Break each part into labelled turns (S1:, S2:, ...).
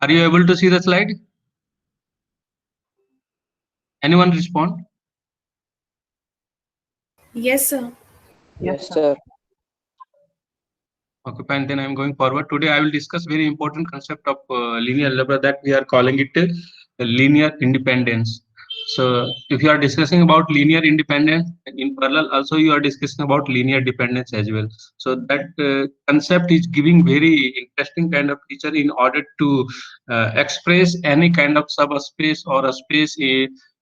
S1: Are you able to see the slide? Anyone respond?
S2: Yes, sir.
S3: Yes, sir.
S1: Okay, fine. Then I am going forward. Today I will discuss very important concept of linear algebra, that we are calling it linear independence. So if you are discussing about linear independence in parallel, also you are discussing about linear dependence as well. So that concept is giving very interesting kind of feature in order to express any kind of subspace or a space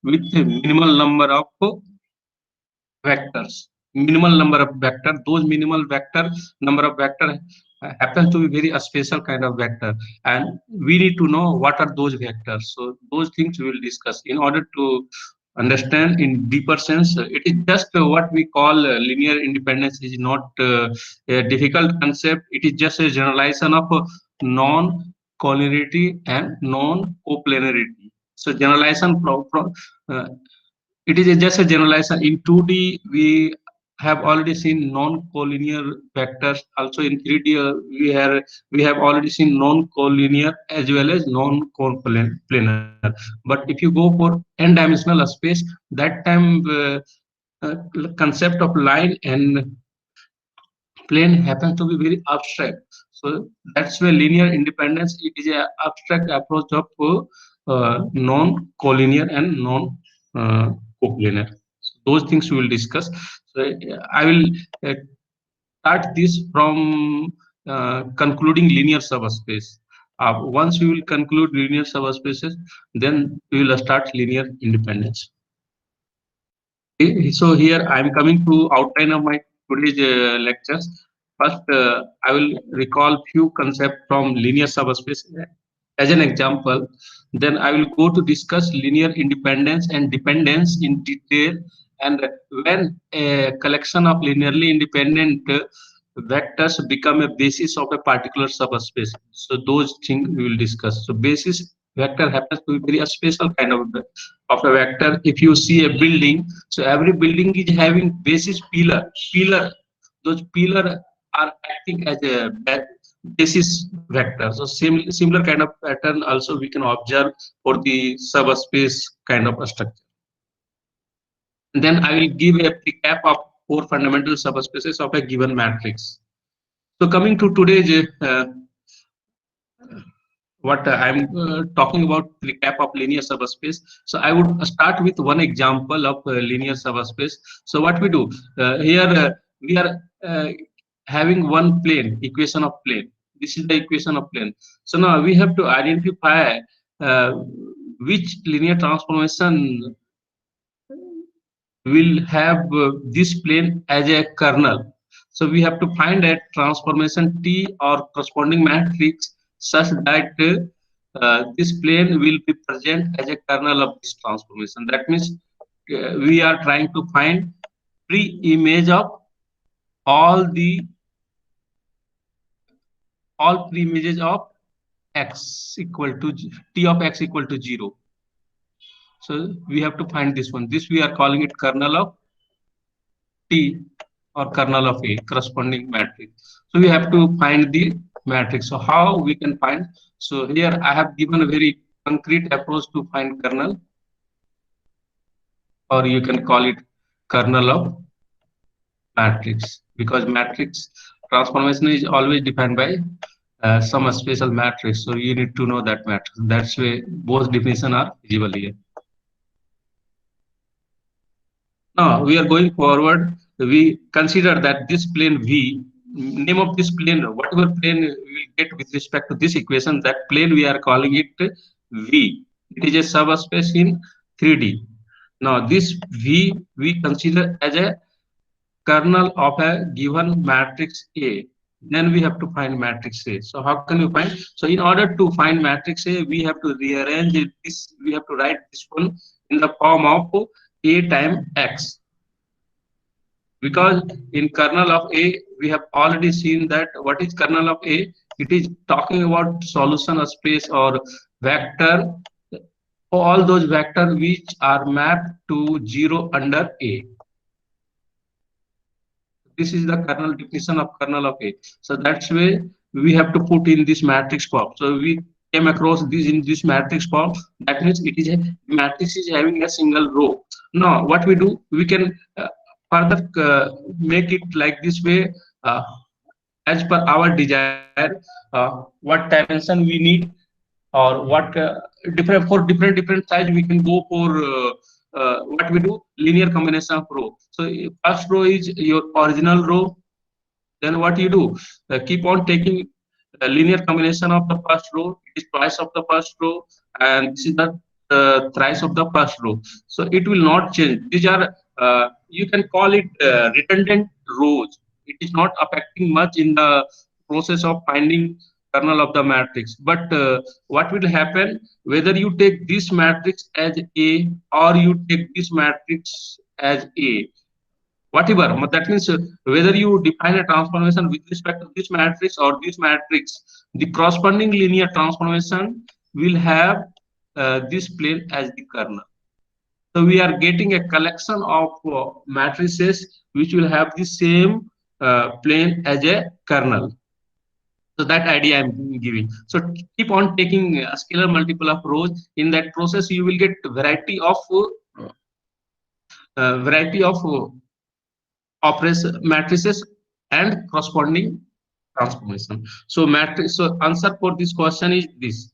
S1: with a minimal number of vectors. Minimal number of vector, those minimal vector number of vector happens to be very a special kind of vector, and we need to know what are those vectors. So those things we will discuss in order to understand in deeper sense. It is just what we call linear independence is not a difficult concept. It is just a generalization of non collinearity and non coplanarity. So generalization uh, it is just a generalization. In 2D, we have already seen non-collinear vectors. Also in 3D, we have already seen non-collinear as well as non-coplanar. But if you go for n-dimensional space, that time concept of line and plane happens to be very abstract. So that's why linear independence, it is an abstract approach of non-collinear and non-coplanar. So those things we will discuss. So I will uh, start this from concluding linear subspace. Once we will conclude linear subspaces, then we will start linear independence. So here I am coming to outline of my today's lectures. First, I will recall few concepts from linear subspace as an example. Then I will go to discuss linear independence and dependence in detail, and when a collection of linearly independent vectors become a basis of a particular subspace. So those things we will discuss. So basis vector happens to be very a special kind of a vector. If you see a building, so every building is having basis pillar. Those pillar are acting as a basis vector. So similar kind of pattern also we can observe for the subspace kind of a structure. Then I will give a recap of four fundamental subspaces of a given matrix. So coming to today's what I'm talking about, recap of linear subspace. So I would start with one example of linear subspace. So what we do here, we are having one plane, equation of plane. This is the equation of plane. So now we have to identify uh, which linear transformation will have this plane as a kernel. So we have to find a transformation T or corresponding matrix such that this plane will be present as a kernel of this transformation. That means we are trying to find pre-image of all the all pre-images of x equal to t of x equal to 0. So we have to find this one. This we are calling it kernel of T or kernel of A, corresponding matrix. So we have to find the matrix. So how we can find? So here I have given a very concrete approach to find kernel, or you can call it kernel of matrix, because matrix transformation is always defined by some special matrix. So you need to know that matrix. That's why both definitions are visible here. Now we are going forward. We consider that this plane V, name of this plane, whatever plane we will get with respect to this equation, that plane we are calling it V. It is a subspace in 3D. Now this V we consider as a kernel of a given matrix A. Then we have to find matrix A. So how can you find? So in order to find matrix A, we have to rearrange this. We have to write this one in the form of A times X, because in kernel of A we have already seen that what is kernel of A. It is talking about solution of space or vector, all those vectors which are mapped to 0 under A. This is the kernel definition of kernel of A. So that's why we have to put in this matrix form. So we came across this in this matrix form, that means it is a matrix is having a single row. Now what we do, we can further make it like this way, uh, as per our desire, what dimension we need, or what different size we can go for, what we do, linear combination of row. So first row is your original row, then what you do, keep on taking a linear combination of the first row, it is twice of the first row, and this is the thrice of the first row. So it will not change. These are, you can call it redundant rows. It is not affecting much in the process of finding kernel of the matrix. But what will happen, whether you take this matrix as A or you take this matrix as A, whatever, that means whether you define a transformation with respect to this matrix or this matrix, the corresponding linear transformation will have this plane as the kernel. So we are getting a collection of matrices which will have the same plane as a kernel. So that idea I'm giving. So keep on taking a scalar multiple of rows. In that process you will get variety of operation matrices and corresponding transformation. So matrix, so answer for this question is this.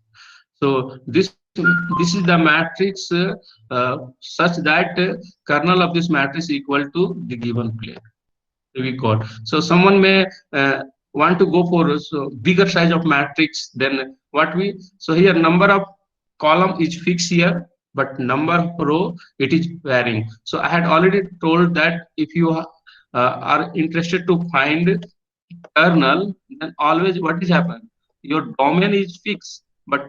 S1: So this is the matrix such that kernel of this matrix equal to the given plane we got. So someone may want to go for so bigger size of matrix, then what we, so here number of column is fixed here, but number of row it is varying. So I had already told that if you are interested to find kernel, then always what is happen, your domain is fixed, but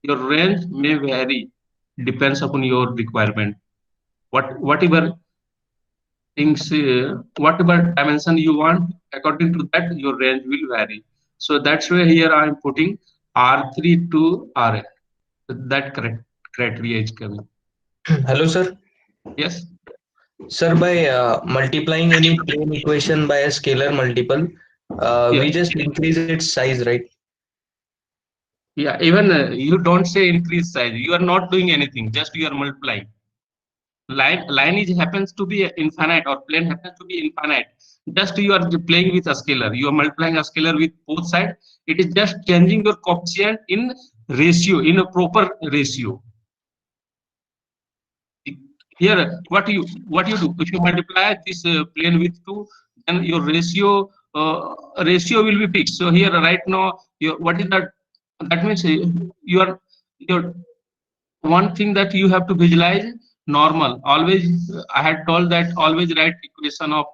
S1: your range may vary, depends upon your requirement. Whatever things, whatever dimension you want, according to that your range will vary. So that's why here I am putting R3 to Rn. That correct criteria is coming.
S2: Hello, sir.
S1: Yes.
S2: Sir, by multiplying any plane equation by a scalar multiple, we
S1: Yeah.
S2: just increase its size, right?
S1: Yeah, even you don't say increase size, you are not doing anything, just you are multiplying. Line is happens to be infinite, or plane happens to be infinite, just you are playing with a scalar, you are multiplying a scalar with both sides. It is just changing your coefficient in ratio, in a proper ratio. Here what you do, if you multiply this plane with 2, then your ratio will be fixed. So here right now, your what is that, that means your one thing that you have to visualize, normal always, I had told that always write equation of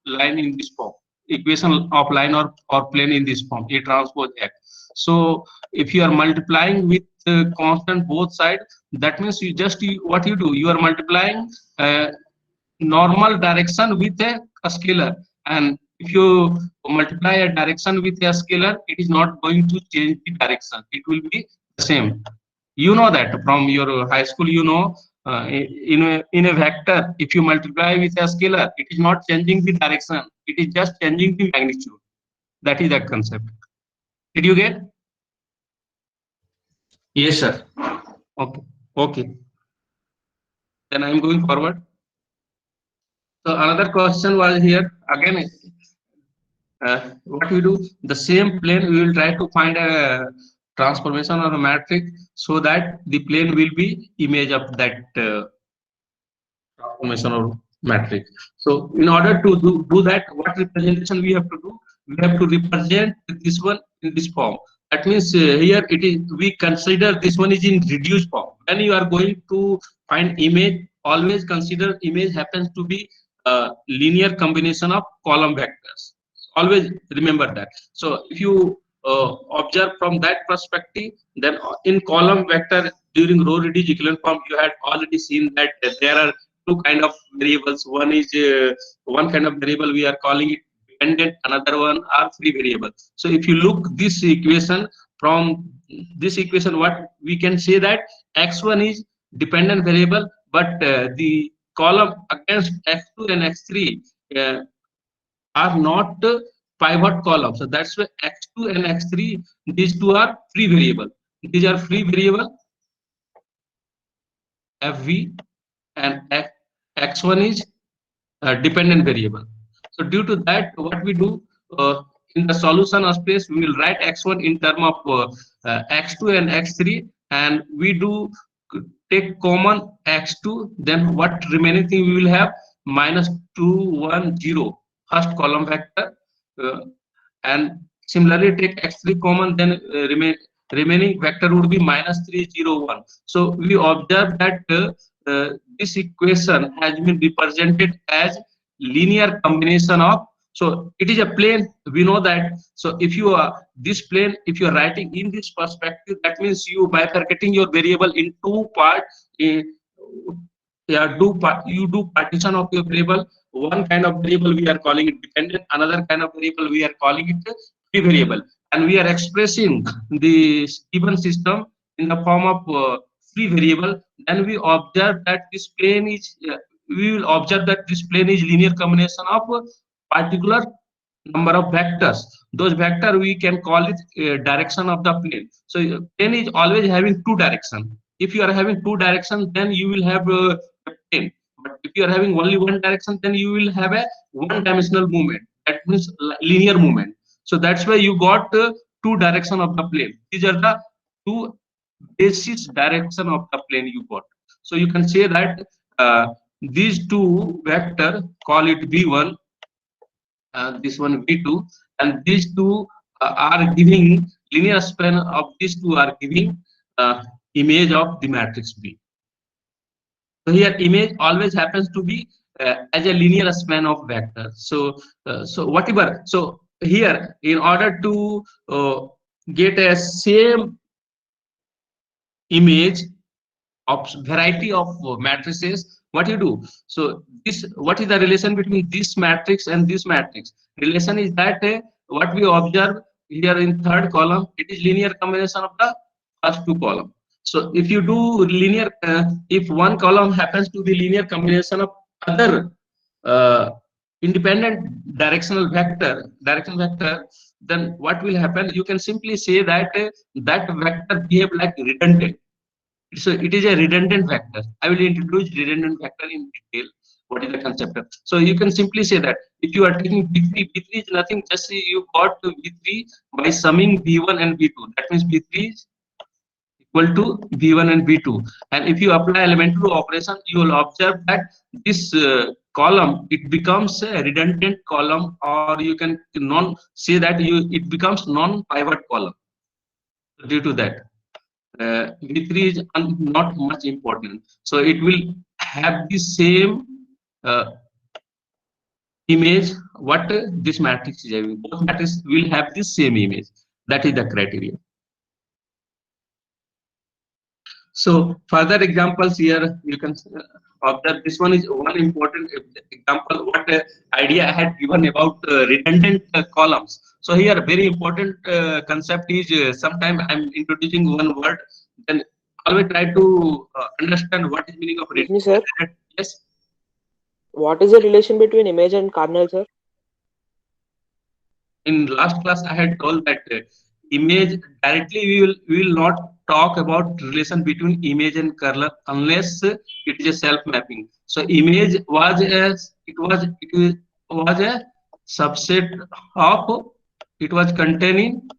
S1: line in this form, equation of line or plane in this form, A transpose X. So if you are multiplying with constant both sides, that means what you do, you are multiplying uh, normal direction with a scalar, and if you multiply a direction with a scalar, it is not going to change the direction, it will be the same. You know that from your high school, you know, in a vector, if you multiply with a scalar, it is not changing the direction, it is just changing the magnitude. That is the concept. Did you get?
S2: Yes, sir.
S1: Okay. Okay, then I'm going forward. So another question was here again, what we do, the same plane we will try to find a transformation or a matrix, so that the plane will be image of that transformation or matrix. So in order to do that, what representation we have to do? We have to represent this one in this form. That means here it is, we consider this one is in reduced form. When you are going to find image, always consider image happens to be a linear combination of column vectors. Always remember that. So if you observe from that perspective, then in column vector during row reduced echelon form, you had already seen that there are two kind of variables. One is one kind of variable we are calling it dependent, another one are free variable. So if you look this equation, from this equation what we can say, that x1 is dependent variable, but the column against x2 and x3 are not pivot columns. So that's why x2 and x3, these two are free variable. These are free variable FV, and X1 is dependent variable. So due to that, what we do in the solution of space, we will write X1 in term of X2 and X3, and we do take common X2. Then what remaining thing we will have minus 2, 1, 0 first column vector, and similarly take X3 common. Then remaining vector would be minus 3, 0, 1. So we observe that this equation has been represented as linear combination of, so it is a plane, we know that. So if you are this plane, if you are writing in this perspective, that means you bifurcating your variable in two parts. Yeah, you do partition of your variable. One kind of variable we are calling it dependent, another kind of variable we are calling it free variable, and we are expressing the given system in the form of free variable. Then we observe that this plane is we will observe that this plane is linear combination of particular number of vectors. Those vector we can call it direction of the plane. So plane is always having two direction. If you are having two directions, then you will have a plane. But if you are having only one direction, then you will have a one dimensional movement. That means linear movement. So that's why you got two direction of the plane. These are the two basis direction of the plane you got. So you can say that these two vector, call it v1, this one v2, and these two are giving linear span of these two are giving image of the matrix B. So here image always happens to be as a linear span of vector. So whatever. So here, in order to get a same image of variety of matrices, what you do? So this, what is the relation between this matrix and this matrix? Relation is that what we observe here in third column, it is linear combination of the first two column. So if you do linear, if one column happens to be linear combination of other independent directional vector, then what will happen? You can simply say that that vector behave like redundant. So it is a redundant vector. I will introduce redundant vector in detail. What is the concept of? So you can simply say that if you are taking V3, V3 is nothing, just say you got to V3 by summing V1 and V2. That means V3 is equal to V1 and V2. And if you apply elementary operation, you will observe that this column, it becomes a redundant column, or you can non say that it becomes non-pivot column due to that. V3 is not much important, so it will have the same image what this matrix is having. Both matrices will have the same image. That is the criteria. So further examples here you can observe. This one is one important example. What idea I had given about redundant columns. So here very important concept is sometime I'm introducing one word, then always try to understand what is meaning of
S3: Excuse me, sir.
S1: redundant. Yes.
S3: What is the relation between image and kernel, sir?
S1: In last class I had told that image directly we will not talk about relation between image and kernel unless it is a self mapping. So image was a subset of, it was containing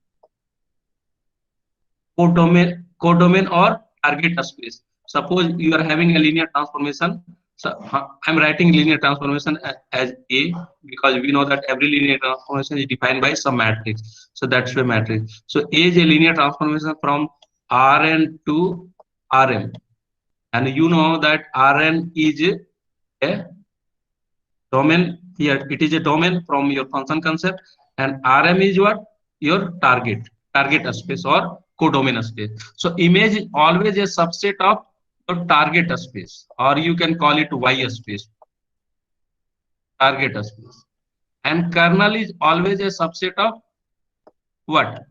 S1: codomain or target space. Suppose you are having a linear transformation. So I'm writing linear transformation as A, because we know that every linear transformation is defined by some matrix. So that's the matrix. So A is a linear transformation from Rn to Rm, and you know that Rn is a domain. Here it is a domain from your function concept, and Rm is what? Your target space or codomain space. So image is always a subset of your target space, or you can call it Y space, target space. And kernel is always a subset of what?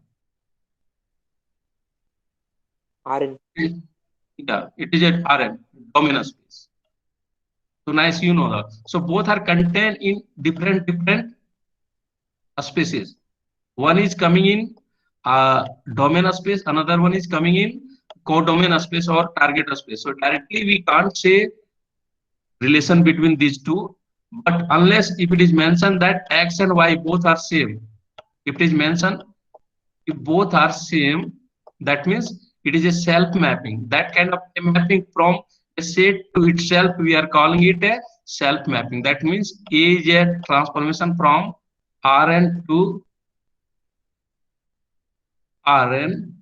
S3: Rn.
S1: Yeah, it is a Rm, domain space. So nice, you know that. So both are contained in different species. One is coming in domain space, another one is coming in codomain space or target space. So directly we can't say relation between these two, but unless if it is mentioned that x and y both are same, if it is mentioned if both are same, that means it is a self mapping. That kind of a mapping from a set to itself, we are calling it a self mapping. That means A is a transformation from Rn to Rn.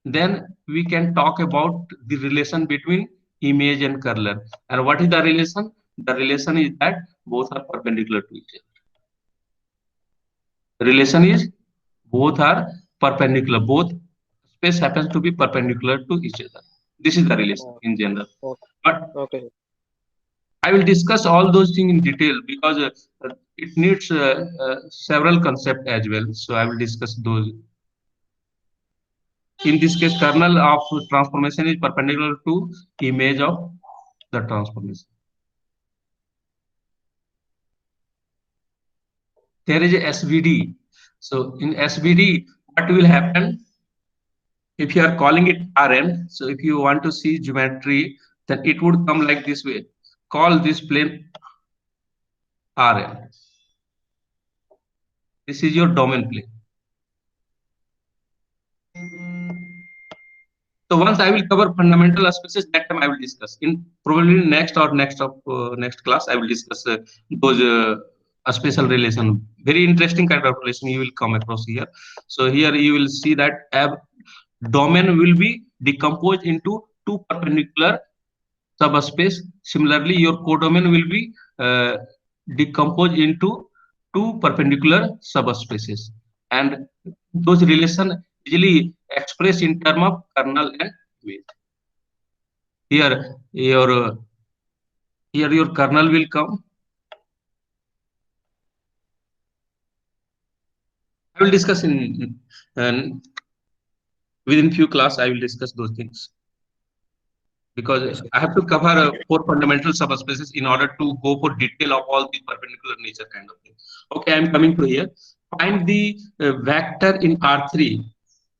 S1: Then we can talk about the relation between image and kernel. And what is the relation? The relation is that both are perpendicular to each other. The relation is both are perpendicular. Both space happens to be perpendicular to each other. This is the relation in general. But
S3: Okay.
S1: I will discuss all those things in detail because it needs several concepts as well. So I will discuss those. In this case, kernel of transformation is perpendicular to image of the transformation. There is a SVD. So in SVD, what will happen if you are calling it Rn? So if you want to see geometry, then it would come like this way. Call this plane Rn. This is your domain plane. So once I will cover fundamental spaces, that time I will discuss. In probably next class, I will discuss those spatial relation. Very interesting kind of relation you will come across here. So here you will see that domain will be decomposed into two perpendicular subspace. Similarly, your codomain will be decomposed into two perpendicular subspaces, and those relations easily expressed in terms of kernel and image. Here your kernel will come. I will discuss in within few class. I will discuss those things because I have to cover 4 fundamental subspaces in order to go for detail of all the perpendicular nature kind of thing. Okay, I am coming to here. Find the vector in R3.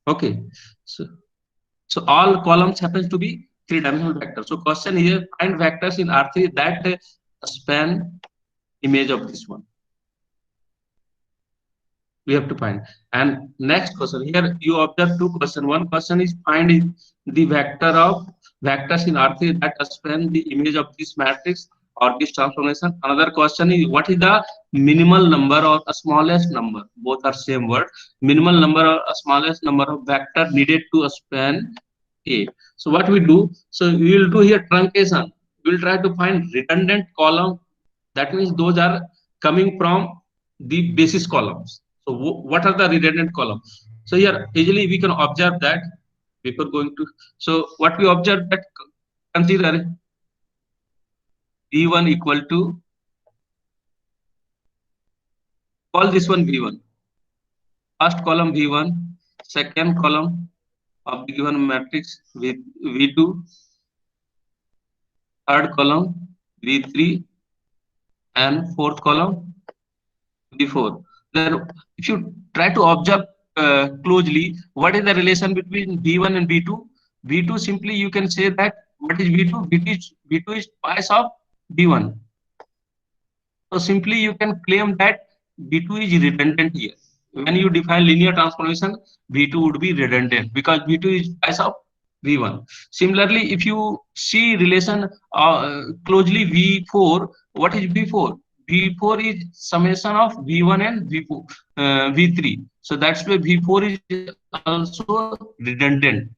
S1: Okay, so all columns happens to be three-dimensional vector. So question here: find vectors in R3 that span image of this one. We have to find. And next question here, you observe two questions. One question is find the vector of vectors in R3 that span the image of this matrix or this transformation. Another question is what is the minimal number or a smallest number? Both are same word. Minimal number or a smallest number of vector needed to span A. So what we do? So we will do here truncation. We will try to find redundant column. That means those are coming from the basis columns. So what are the redundant columns? So here easily we can observe that before going to. So what we observe that consider V1 equal to, call this one V1. First column V1, second column of the given matrix with V2, third column V3, and fourth column V4. Then if you try to observe closely, what is the relation between V1 and V2? V2 simply you can say that what is V2? V2 is twice of V1. So simply you can claim that V2 is redundant here. When you define linear transformation, V2 would be redundant because V2 is twice of V1. Similarly, if you see relation closely V4, what is V4? V4 is summation of V1 and V4, V3. So that's why V4 is also redundant.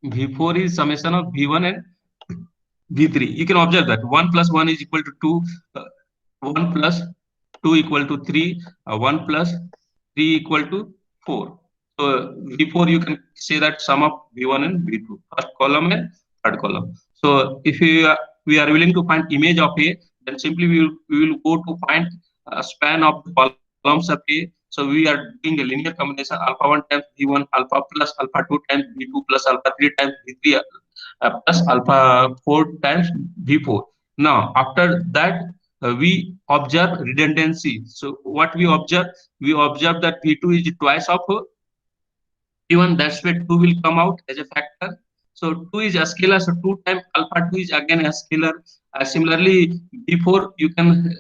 S1: V4 is summation of V1 and V3. You can observe that 1 plus 1 is equal to 2, 1 plus 2 equal to 3, 1 plus 3 equal to 4. So V4 you can say that sum of V1 and V2, first column and third column. So if we are willing to find image of A, then simply we will go to find a span of the columns of A. So we are doing a linear combination alpha 1 times V1, alpha plus alpha 2 times V2 plus alpha 3 times V3 plus alpha 4 times V4. Now after that we observe redundancy. So what we observe? We observe that V2 is twice of even that's where 2 will come out as a factor. So 2 is a scalar, so 2 times alpha 2 is again a scalar. Similarly, before you can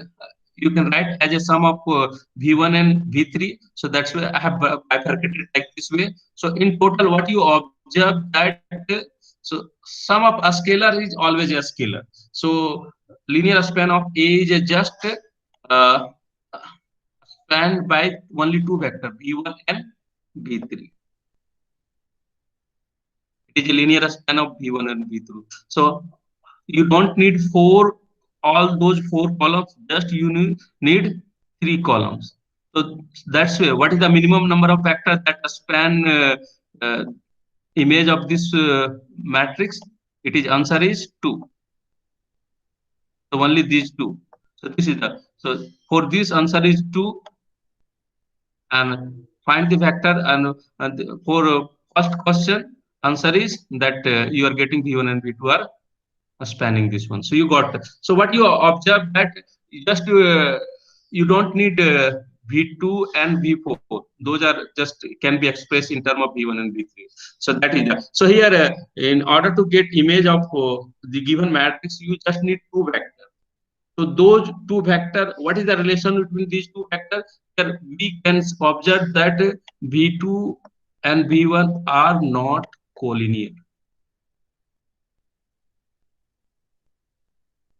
S1: write as a sum of V1 and V3. So that's why I have bifurcated like this way. So in total, what you observe that so sum of a scalar is always a scalar. So linear span of A is a just uh, spanned by only two vector V1 and V3. It is a linear span of V1 and V2. So you don't need all those four columns, just you need three columns. So that's why what is the minimum number of vectors that span uh, image of this matrix? It is answer is 2. So only these two. So this is the so for this answer is 2 and find the vector and for first question answer is that you are getting V1 and V2 are spanning this one. So you got so what you observe that just you don't need V2 and V4. Those are just can be expressed in term of V1 and V3. So that is that. So here in order to get image of the given matrix, you just need two vectors. So those two vector, what is the relation between these two vectors? Here we can observe that V2 and V1 are not collinear.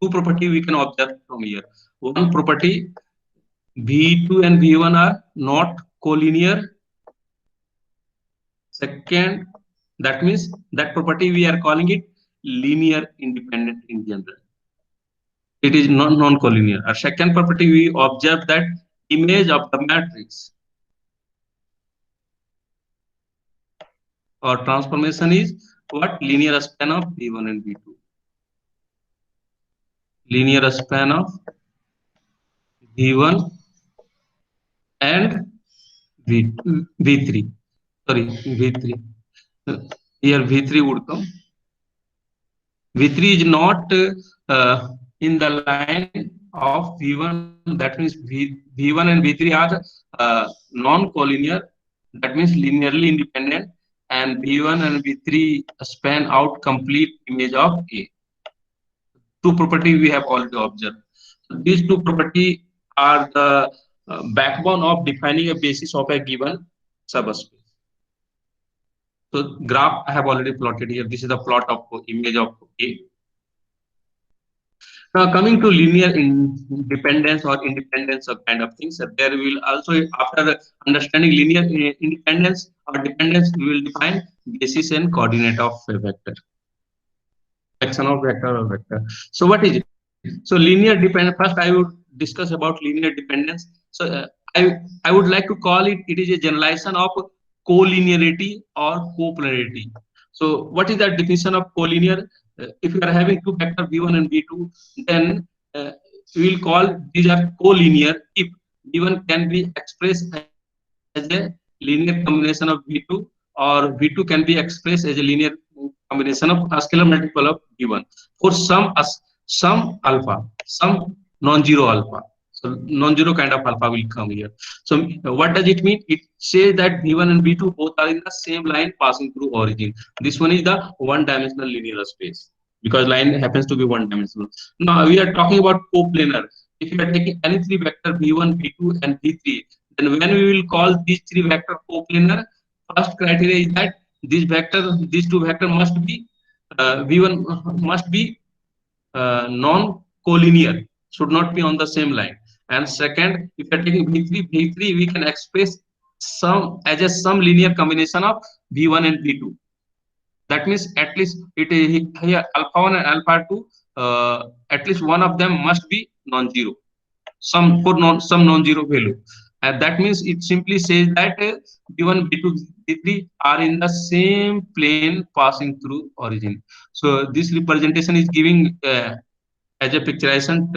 S1: Two property we can observe from here. One property, V2 and V1 are not collinear. Second, that means that property we are calling it linear independent in general. It is non-collinear. Our second property we observe that image of the matrix or transformation is what? Linear span of V1 and V2. Linear span of V1 and V3. Sorry, V3. Here V3 would come. V3 is not in the line of V1. That means V1 and V3 are non-collinear. That means linearly independent. And V1 and V3 span out complete image of A. Two properties we have already observed. So these two properties are the backbone of defining a basis of a given subspace. So graph I have already plotted here. This is the plot of image of A. Now coming to linear independence or independence of kind of things, there will also after understanding linear independence or dependence, we will define basis and coordinate of a vector. Action of vector or vector. So what is it? So linear dependence. First, I would discuss about linear dependence. So I would like to call it. It is a generalization of collinearity or coplanarity. So what is the definition of collinear? If you are having two vector V1 and V2, then we will call these are collinear if V1 can be expressed as a linear combination of V2 or V2 can be expressed as a linear combination of a scalar multiple of V1 for some alpha, some non-zero alpha. So non-zero kind of alpha will come here. So what does it mean? It says that V1 and V2 both are in the same line passing through origin. This one is the one-dimensional linear space because line happens to be one-dimensional. Now we are talking about coplanar. If you are taking any three vector V1, V2, and V3, then when we will call these three vector coplanar, first criteria is that these two vectors must be V1 must be non-collinear, should not be on the same line. And second, if you are taking V3, we can express some as a some linear combination of V1 and V2. That means at least it is here alpha 1 and alpha 2. At least one of them must be non-zero. Some non-zero value. And that means it simply says that V1, V2, V3 are in the same plane passing through origin. So this representation is giving as a picturization.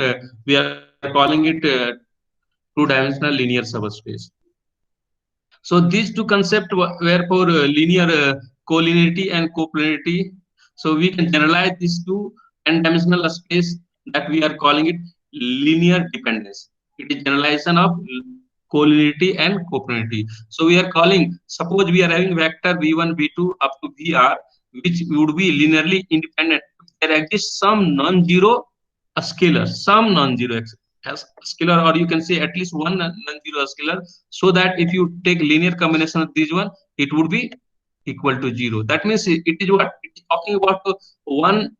S1: We are calling it two-dimensional linear subspace. So these two concepts were for linear collinearity and coplanarity. So we can generalize these two n-dimensional space that we are calling it linear dependence. It is generalization of collinearity and coplanarity. So we are calling, suppose we are having vector v1, v2 up to vr, which would be linearly independent. There exists some non-zero scalar, some non-zero scalar, or you can say at least one non-zero scalar, so that if you take linear combination of these one, it would be equal to 0. That means it is what it is talking about, one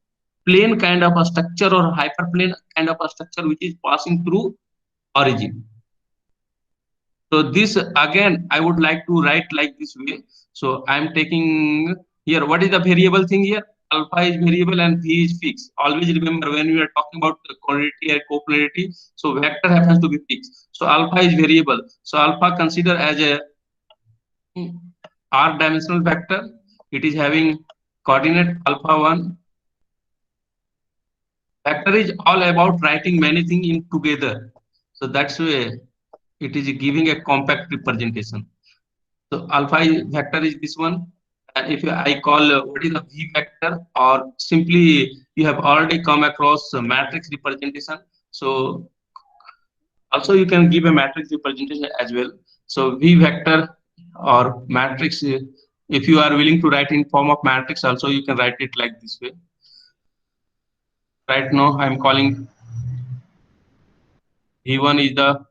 S1: plane kind of a structure or hyperplane kind of a structure which is passing through origin. So this again I would like to write like this way. So I am taking here, what is the variable thing here? Alpha is variable and v is fixed. Always remember when we are talking about quantity or coplanarity, so vector happens to be fixed. So alpha is variable. So alpha consider as a r dimensional vector. It is having coordinate alpha 1. Vector is all about writing many things in together. So that's why it is giving a compact representation. So alpha vector is this one. And if I call what is the v vector, or simply you have already come across matrix representation. So also you can give a matrix representation as well. So v vector or matrix, if you are willing to write in form of matrix, also you can write it like this way. Right now I am calling v1 is the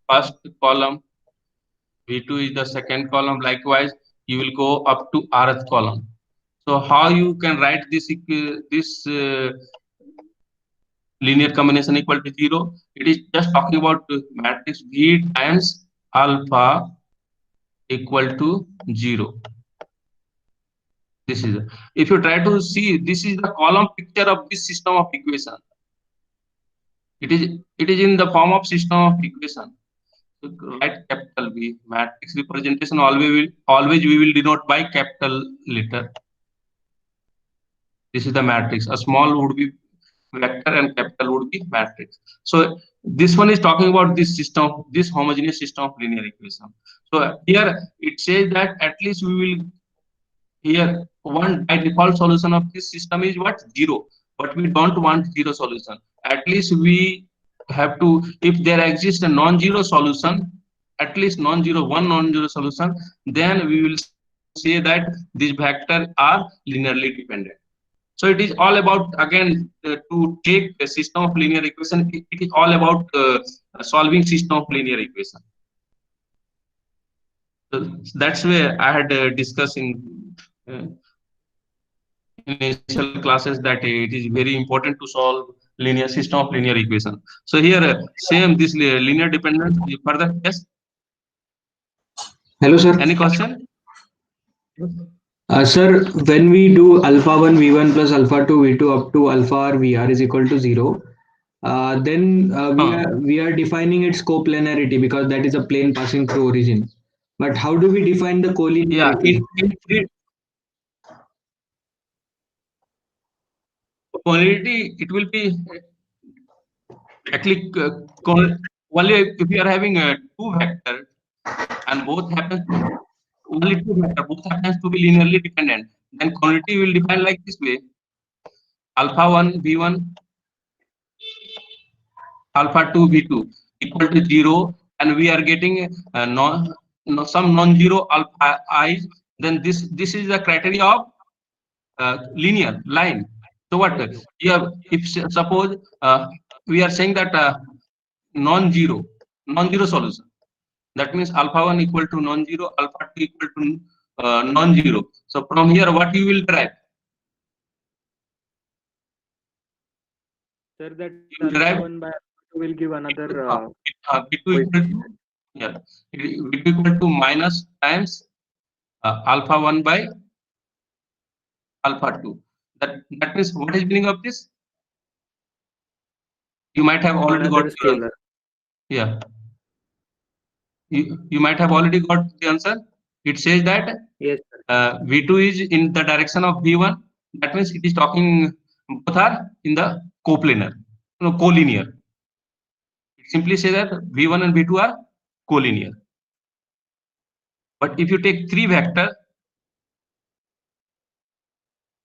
S1: first column, v2 is the second column. Likewise, you will go up to rth column. So how you can write this linear combination equal to 0? It is just talking about matrix V times alpha equal to 0. This is, if you try to see, this is the column picture of this system of equation. It is in the form of system of equation. So write capital V. Matrix representation always we will denote by capital letter. This is the matrix. A small would be vector and capital would be matrix. So this one is talking about this system, this homogeneous system of linear equation. So here it says that at least we will, here one by default solution of this system is what? 0. But we don't want 0 solution. At least we have to, if there exists a non-zero solution, at least one non-zero solution, then we will say that these vectors are linearly dependent. So it is all about, again, to take a system of linear equation. It is all about solving system of linear equation. So that's where I had discussed in initial classes that it is very important to solve linear system of linear equation. So here, same this linear dependence further. Yes.
S4: Hello, sir.
S1: Any question?
S4: Sir, when we do alpha 1 v1 plus alpha 2 v2 up to alpha r vr is equal to 0, then we are defining its coplanarity because that is a plane passing through origin. But how do we define the collinearity?
S1: Yeah, quality, it will be actually only if you are having two vectors and both happens to, only two vectors, both happens to be linearly dependent, then quantity will define like this way: alpha 1 v1, alpha 2 v2 equal to 0, and we are getting some non-zero alpha I. Then this is the criteria of linear line. So what you have, if suppose we are saying that non-zero solution, that means alpha 1 equal to non-zero, alpha 2 equal to non-zero. So from here what you will derive?
S5: Sir, that
S1: You derive
S5: 1 by 2 will give another
S1: v2 equal to, yeah, v2 equal to minus times alpha 1 by alpha 2. That means what is meaning of this? You might have already got the answer. Yeah. You might have already got the answer. It says that
S5: yes,
S1: v2 is in the direction of v1. That means it is talking, both are in the coplanar, collinear. It simply says that v1 and v2 are collinear. But if you take three vectors,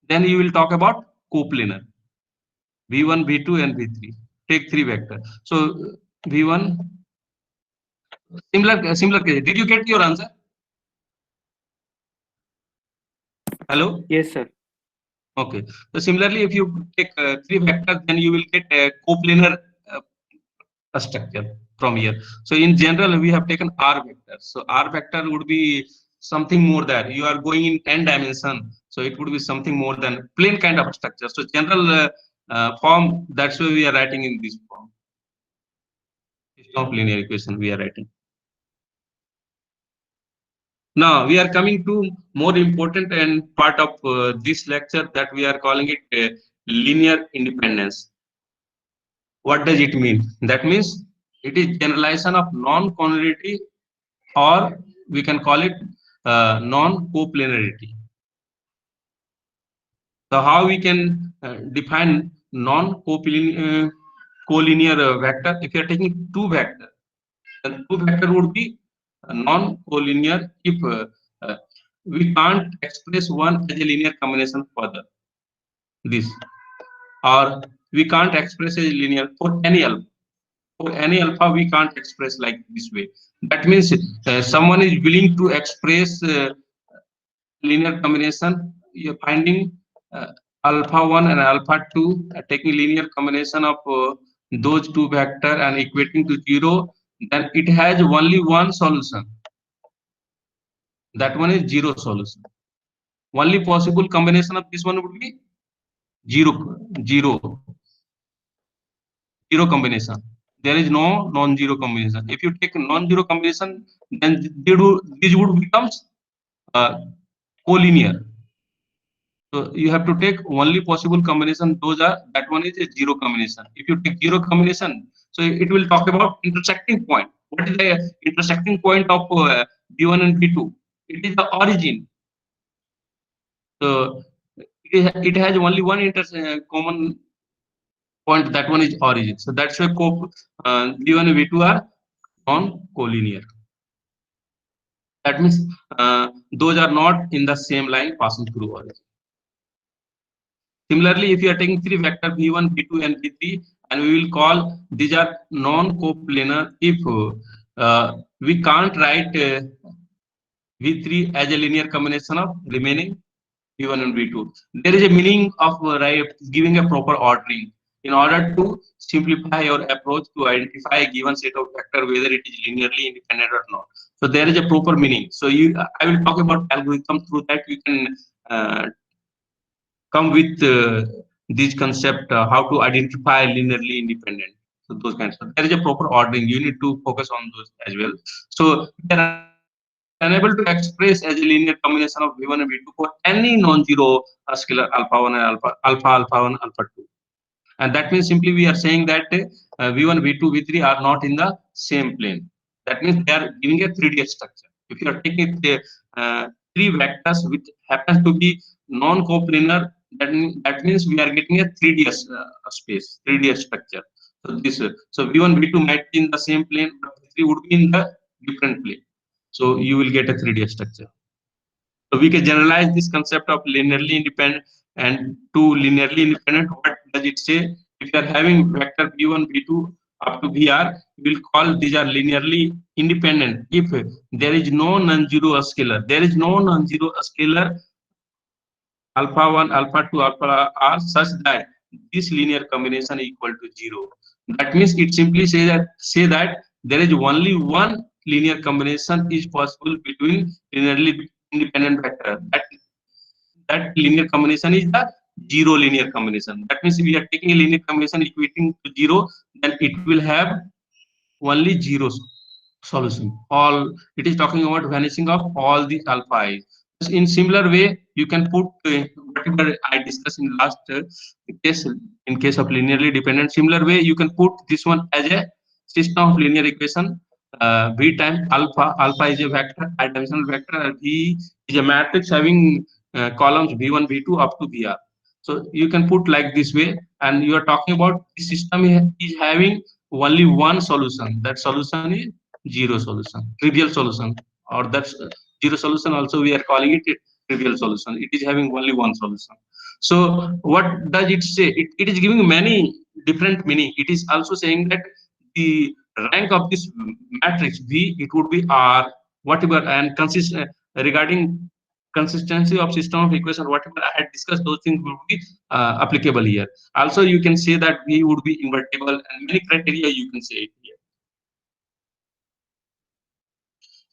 S1: then you will talk about coplanar, v1, v2, and v3. take three vector. So V1, similar case. Did you get your answer? Hello?
S5: Yes, sir.
S1: Okay. So similarly, if you take three vectors, then you will get a coplanar structure from here. So in general, we have taken R vector. So R vector would be something more there. You are going in n dimension, so it would be something more than plane kind of structure. So general form, that's why we are writing in this form. System of linear equation we are writing. Now we are coming to more important and part of this lecture, that we are calling it linear independence. What does it mean? That means it is generalization of non-collinearity, or we can call it non-coplanarity. So how we can define non-collinear vector? If you are taking two vector, then two vector would be non-collinear if uh, we can't express one as a linear combination further. This, or we can't express a linear for any alpha. For any alpha, we can't express like this way. That means someone is willing to express linear combination. You're finding alpha 1 and alpha 2, taking linear combination of those two vector and equating to 0, then it has only one solution. That one is 0 solution. Only possible combination of this one would be 0 combination. There is no non-zero combination. If you take non-zero combination, then these would becomes collinear. So you have to take only possible combination. That one is a 0 combination. If you take 0 combination, so it will talk about intersecting point. What is the intersecting point of B1 and B2? It is the origin. So it has only one common point. That one is origin. So that's why B1 and B2 are non-collinear. That means those are not in the same line passing through origin. Similarly, if you are taking three vector V1, V2, and V3, and we will call these are non-coplanar if we can't write V3 as a linear combination of remaining V1 and V2. There is a meaning of giving a proper ordering in order to simplify your approach to identify a given set of vector, whether it is linearly independent or not. So there is a proper meaning. So I will talk about algorithm. Through that you can come with this concept, how to identify linearly independent. So those kinds of, there is a proper ordering. You need to focus on those as well. So we are unable to express as a linear combination of V1 and V2 for any non-zero scalar alpha 1 and alpha 1, alpha 2. And that means simply we are saying that V1, V2, V3 are not in the same plane. That means they are giving a 3D structure. If you are taking three vectors which happens to be non-coplanar, that means we are getting a 3D space, 3D structure. So V1, V2 might be in the same plane, but V3 would be in the different plane. So you will get a 3D structure. So we can generalize this concept of linearly independent and to linearly independent. What does it say? If you are having vector V1, V2 up to VR, we will call these are linearly independent if there is no non-zero scalar. There is no non-zero scalar alpha 1, alpha 2, alpha r such that this linear combination is equal to 0. That means it simply say that there is only one linear combination is possible between linearly independent vector. That linear combination is the 0 linear combination. That means if we are taking a linear combination equating to 0, then it will have only 0 solution. All it is talking about vanishing of all the alpha i's. In similar way, you can put whatever I discussed in last case. In case of linearly dependent, similar way you can put this one as a system of linear equation. V times alpha. Alpha is a vector, high-dimensional vector. V is a matrix having columns V1, V2 up to Vr. So you can put like this way, and you are talking about the system is having only one solution. That solution is 0 solution, trivial solution, or that's 0 solution. Also, we are calling it a trivial solution. It is having only one solution. So what does it say? It is giving many different meaning. It is also saying that the rank of this matrix V, it would be R, whatever, and regarding consistency of system of equation, whatever I had discussed, those things would be applicable here. Also, you can say that V would be invertible, and many criteria you can say it here.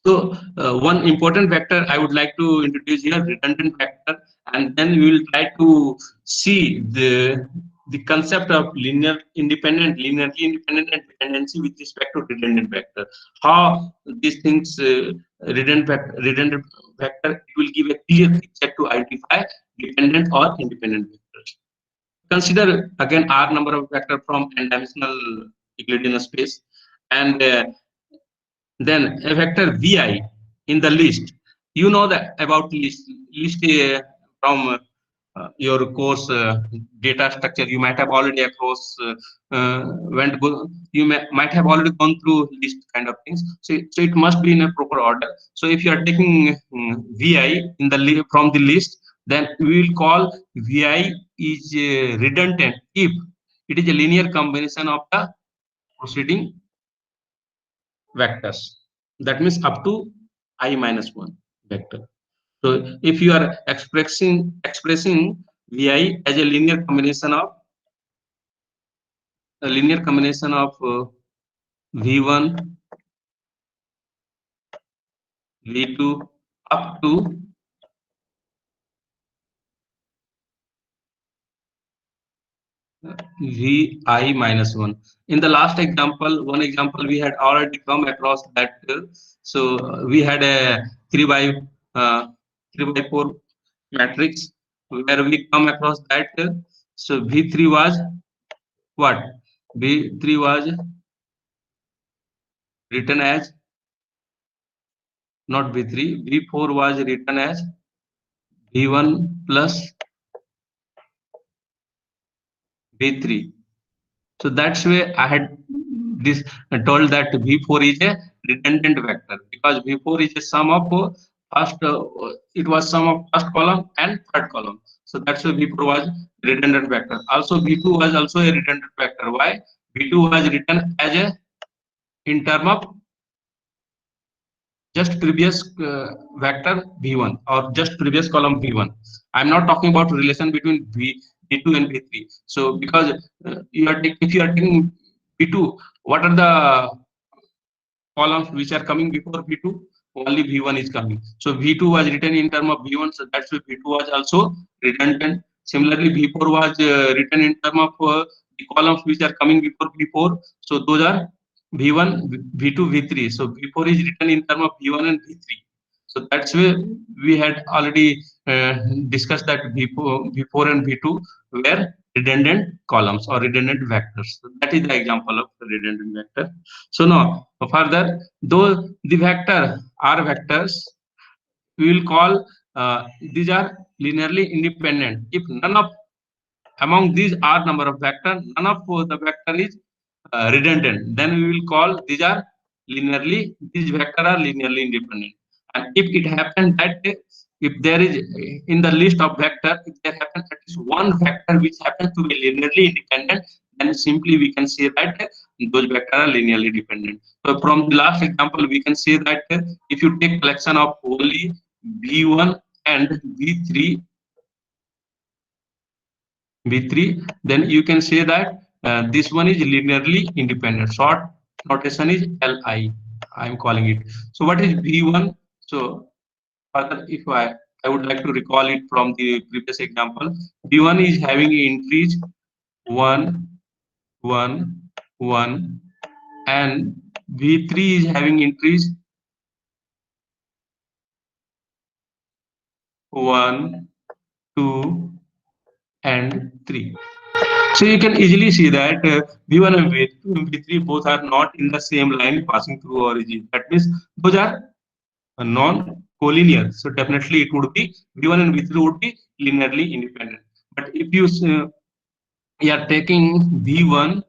S1: So one important factor I would like to introduce here, redundant factor, and then we will try to see the concept of linearly independent and dependency with respect to redundant factor. How these things redundant factor, it will give a clear picture to identify dependent or independent vectors. Consider again R number of vector from n-dimensional Euclidean space, and then a vector vi in the list. You know that about list from your course data structure. You might have already across might have already gone through list kind of things. So it must be in a proper order. So if you are taking vi in the from the list, then we will call vi is redundant if it is a linear combination of the preceding vectors. That means up to I minus 1 vector. So if you are expressing vi as a linear combination of v1, v2 up to vi minus 1. In the last example, one example we had already come across that. So we had a 3 by 4 matrix where we come across that. So v3 was what? v3 was written as not v3. v4 was written as v1 plus v3. So that's why I had this told that v4 is a redundant vector, because v4 is a sum of first it was sum of first column and third column. So that's why v4 was redundant vector. Also v2 was also a redundant vector. Why? v2 was written as a in term of just previous vector v1 or just previous column v1. I'm not talking about relation between v2 and v3. So because if you are taking v2, what are the columns which are coming before v2? Only v1 is coming. So v2 was written in term of v1, so that's why v2 was also redundant. Similarly, v4 was written in term of the columns which are coming before v4. So those are v1, v2, v3. So v4 is written in term of v1 and v3. So that's why we had already discussed that v4 and v2 were redundant columns or redundant vectors. So that is the example of redundant vector. So now further, though the vector are vectors, we will call these are linearly independent. If none of among these are number of vector, none of the vector is redundant, then we will call these vector are linearly independent. And if it happens that if there is in the list of vector, if there happens at least one vector which happens to be linearly independent, then simply we can say that those vectors are linearly dependent. So from the last example, we can say that if you take collection of only v1 and v3, then you can say that this one is linearly independent. Short notation is li. I am calling it. So what is v1? So further, if I would like to recall it from the previous example, v1 is having entries 1, 1, 1, and v3 is having entries 1, 2, and 3. So you can easily see that v1 and v3 both are not in the same line passing through origin. That means those are non-collinear. So definitely it would be v1 and v3 would be linearly independent. But if you are taking v1,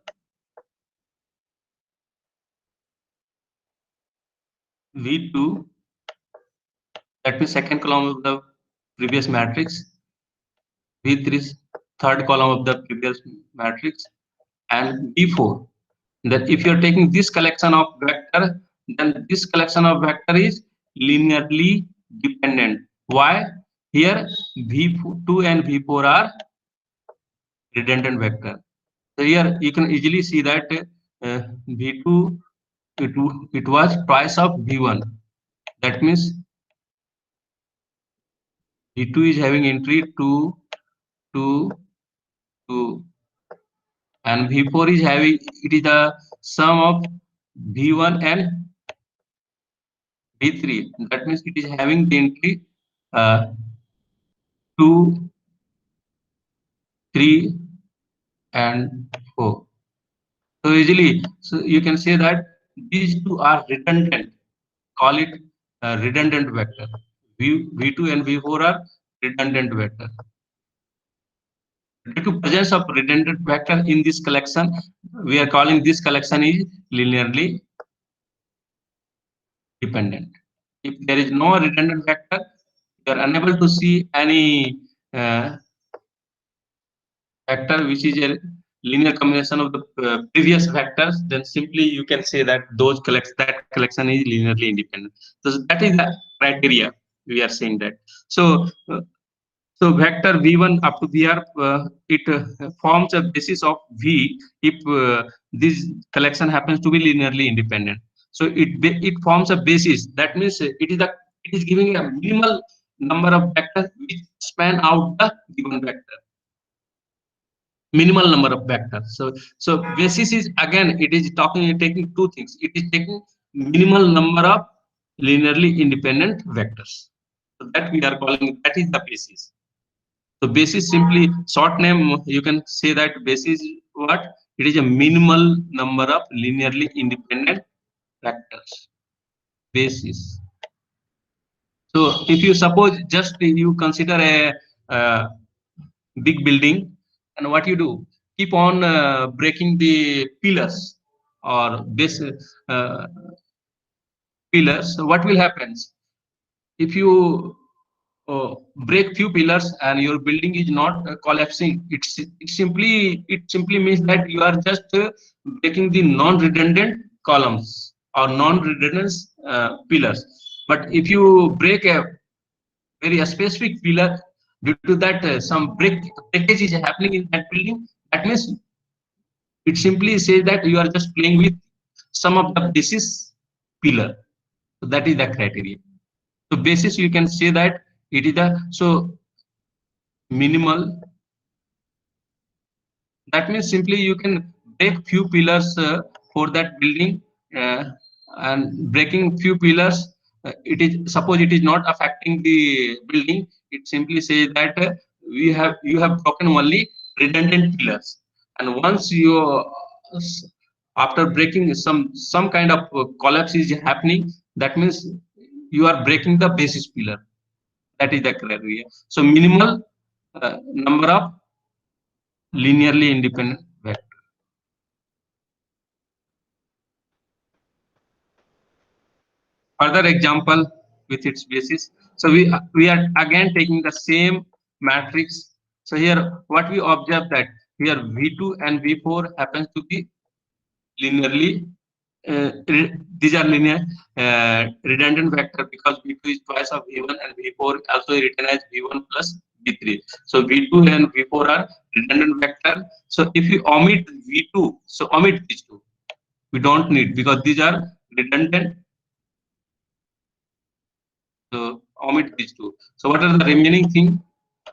S1: v2, that means second column of the previous matrix, v3 is third column of the previous matrix, and V4. That if you're taking this collection of vector, then this collection of vector is linearly dependent. Why? Here V2 and V4 are redundant vector. So here you can easily see that V2 it was twice of V1. That means V2 is having entry 2, 2, 2, and V4 is having, it is the sum of V1 and V3. That means it is having the entry 2, 3, and 4. So easily, so you can say that these two are redundant. Call it redundant vector. V2 and V4 are redundant vector. Due to presence of redundant vector in this collection, we are calling this collection is linearly dependent. If there is no redundant vector, you are unable to see any vector which is a linear combination of the previous vectors, then simply you can say that that collection is linearly independent. So that is the criteria we are saying that. So so vector V1 up to Vr, it forms a basis of V if this collection happens to be linearly independent. So it forms a basis. That means it is giving a minimal number of vectors which span out the given vector. Minimal number of vectors. So basis is, again, it is taking two things. It is taking minimal number of linearly independent vectors. So that we are calling, that is the basis. So basis, simply short name, you can say that basis what? It is a minimal number of linearly independent vectors. Basis. So if you suppose just you consider a big building, and what you do? Keep on breaking the pillars or base pillars. So what will happen? If you break few pillars and your building is not collapsing, it simply means that you are just breaking the non-redundant columns or non-redundant pillars. But if you break a very specific pillar, due to that some breakage is happening in that building, that means it simply says that you are just playing with some of the basis pillar. So that is the criteria. So basis, you can say that it is the minimal. That means simply you can break few pillars for that building, and breaking few pillars, it is, suppose it is not affecting the building, it simply says that you have broken only redundant pillars, and once you after breaking some kind of collapse is happening, that means you are breaking the basis pillar. That is the criteria. So minimal number of linearly independent vector. Further example with its basis. So we are again taking the same matrix. So here what we observe that here V2 and V4 happens to be linearly these are linear redundant vector, because V2 is twice of V1 and V4 also written as V1 plus V3. So V2 and V4 are redundant vector. So if you omit V2, so omit these two. We don't need, because these are redundant. So omit these two. So what are the remaining thing?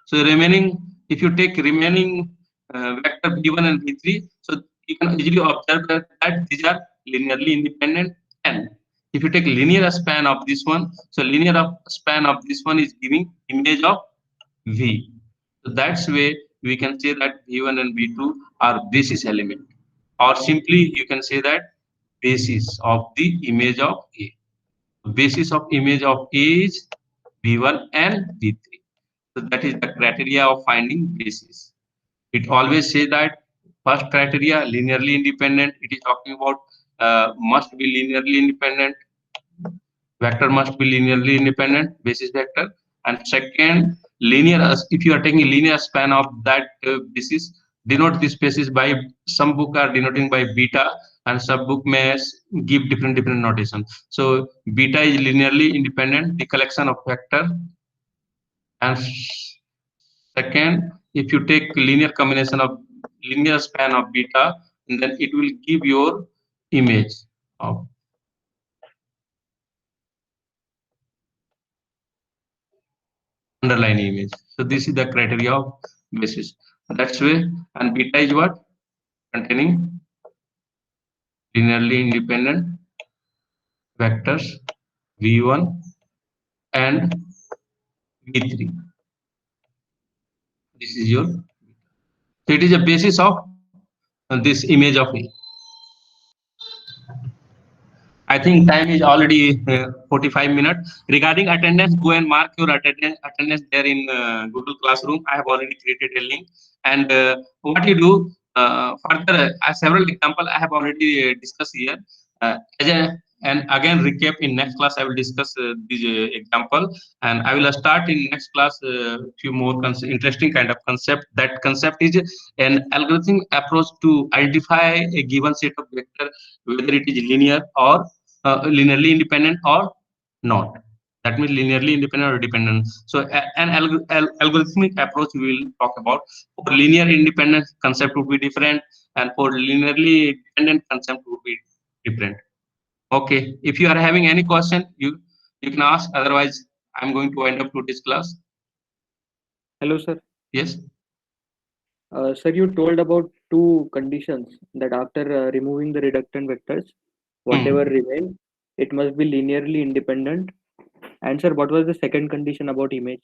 S1: So remaining, if you take remaining vector V1 and V3, so you can easily observe that these are linearly independent. And if you take linear span of this one, so linear span of this one is giving image of V. So that's way we can say that V1 and V2 are basis element, or simply you can say that basis of the image of A. Basis of image of A is V1 and V3. So that is the criteria of finding basis. It always say that first criteria, linearly independent. It is talking about must be linearly independent. Vector must be linearly independent, basis vector. And second, linear, if you are taking linear span of that basis, denote the spaces by, some book are denoting by beta and some book may give different notation. So beta is linearly independent, the collection of vector. And second, if you take linear combination of linear span of beta, then it will give your image of underlying image. So this is the criteria of basis. That's way. And beta is what? Containing linearly independent vectors v1 and v3. This is your. So it is a basis of this image of A. I think time is already 45 minutes. Regarding attendance, go and mark your attendance there in Google Classroom. I have already created a link. And what you do further, several examples I have already discussed here. And again, recap in next class. I will discuss this example, and I will start in next class few more interesting kind of concept. That concept is an algorithmic approach to identify a given set of vector, whether it is linear or linearly independent or not. That means linearly independent or dependent. So an algorithmic approach we will talk about. For linear independent concept would be different, and for linearly dependent concept would be different. Okay, if you are having any question, you can ask. Otherwise, I'm going to wind up today's class.
S5: Hello, sir.
S1: Yes.
S5: Sir, you told about two conditions that after removing the reductant vectors, whatever remain, it must be linearly independent. And sir, what was the second condition about image?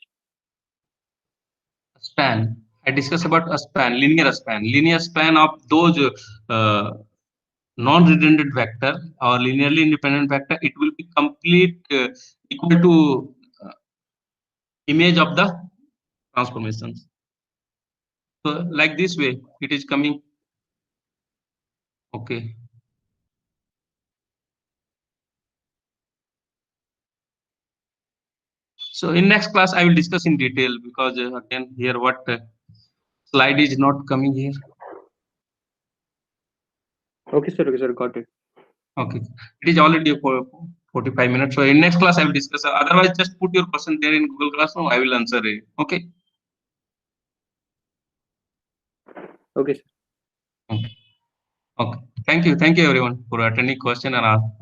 S1: Span. I discussed about a span, linear span of those non-redundant vector or linearly independent vector. It will be complete equal to image of the transformations. So like this way, it is coming. Okay. So in next class, I will discuss in detail, because again here what slide is not coming here.
S5: Okay, sir, got it.
S1: Okay, it is already for 45 minutes. So in next class, I will discuss. Otherwise, just put your question there in Google Classroom. I will answer it. Okay.
S5: Okay, sir.
S1: Okay. Thank you everyone for attending question and